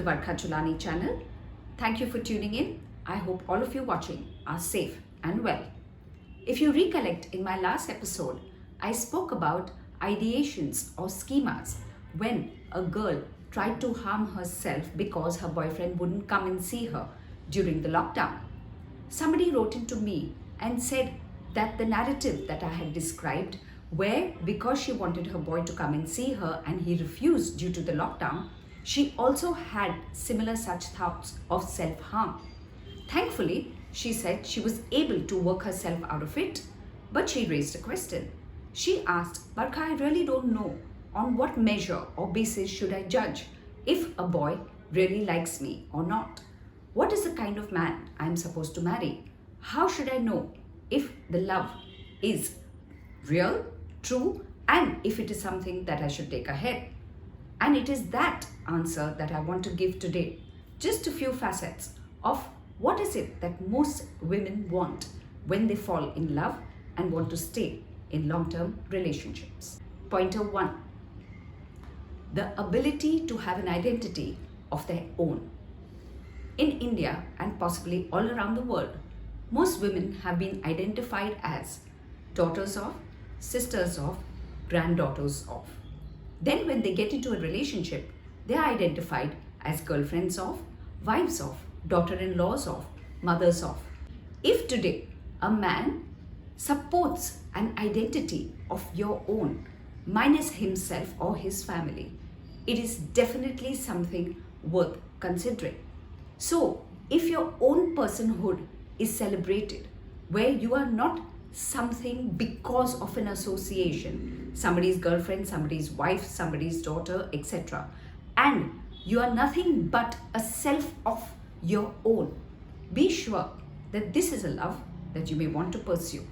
Varkha Chulani channel. Thank you for tuning in. I hope all of you watching are safe and well. If you recollect, in my last episode, I spoke about ideations or schemas when a girl tried to harm herself because her boyfriend wouldn't come and see her during the lockdown. Somebody wrote into me and said that the narrative that I had described, where because she wanted her boy to come and see her and he refused due to the lockdown, she also had similar such thoughts of self-harm. Thankfully, she said she was able to work herself out of it, but she raised a question. She asked, Barkha, I really don't know on what measure or basis should I judge if a boy really likes me or not. What is the kind of man I am supposed to marry? How should I know if the love is real, true, and if it is something that I should take ahead? And it is that answer that I want to give today. Just a few facets of what is it that most women want when they fall in love and want to stay in long-term relationships. Pointer 1. The ability to have an identity of their own. In India and possibly all around the world, most women have been identified as daughters of, sisters of, granddaughters of. Then when they get into a relationship, they are identified as girlfriends of, wives of, daughter-in-laws of, mothers of. If today a man supports an identity of your own minus himself or his family, it is definitely something worth considering. So if your own personhood is celebrated, where you are not something because of an association, somebody's girlfriend, somebody's wife, somebody's daughter, etc., and you are nothing but a self of your own, be sure that this is a love that you may want to pursue.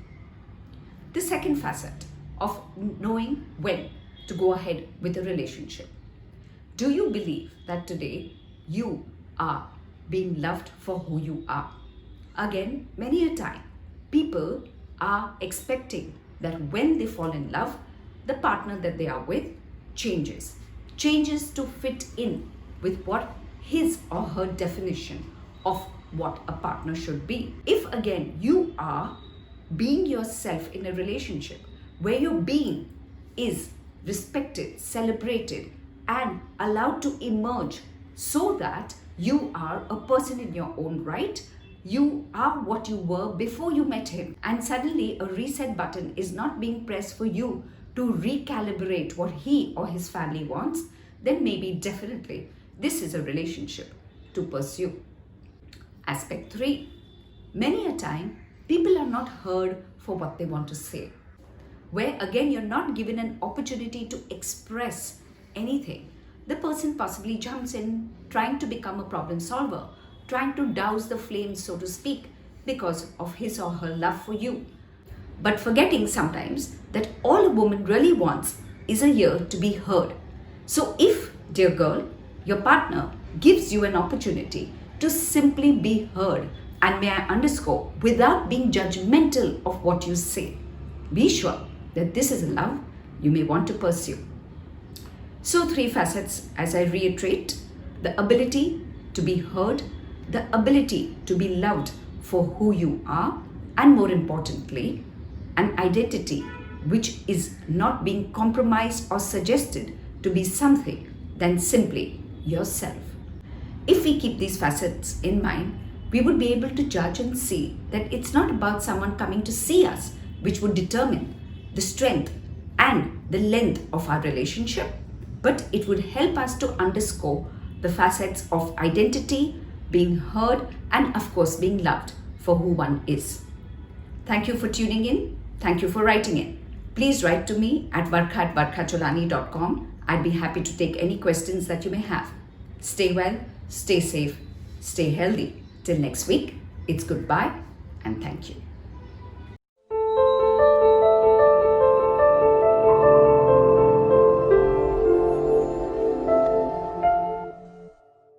The second facet of knowing when to go ahead with a relationship. Do you believe that today you are being loved for who you are? Again, many a time, people are expecting that when they fall in love, the partner that they are with changes to fit in with what his or her definition of what a partner should be. If again you are being yourself in a relationship where your being is respected, celebrated, and allowed to emerge so that you are a person in your own right, you are what you were before you met him, and suddenly a reset button is not being pressed for you to recalibrate what he or his family wants, then maybe definitely this is a relationship to pursue. Aspect 3. Many a time, people are not heard for what they want to say, where again you're not given an opportunity to express anything. The person possibly jumps in trying to become a problem solver, trying to douse the flames, so to speak, because of his or her love for you. But forgetting sometimes that all a woman really wants is a ear to be heard. So if, dear girl, your partner gives you an opportunity to simply be heard, and may I underscore, without being judgmental of what you say, be sure that this is a love you may want to pursue. So 3 facets, as I reiterate: the ability to be heard, the ability to be loved for who you are, and more importantly, an identity which is not being compromised or suggested to be something than simply yourself. If we keep these facets in mind, we would be able to judge and see that it's not about someone coming to see us which would determine the strength and the length of our relationship, but it would help us to underscore the facets of identity, being heard, and of course being loved for who one is. Thank you for tuning in. Thank you for writing in. Please write to me at varkha@varkhacholani.com. I'd be happy to take any questions that you may have. Stay well, stay safe, stay healthy. Till next week, it's goodbye and thank you.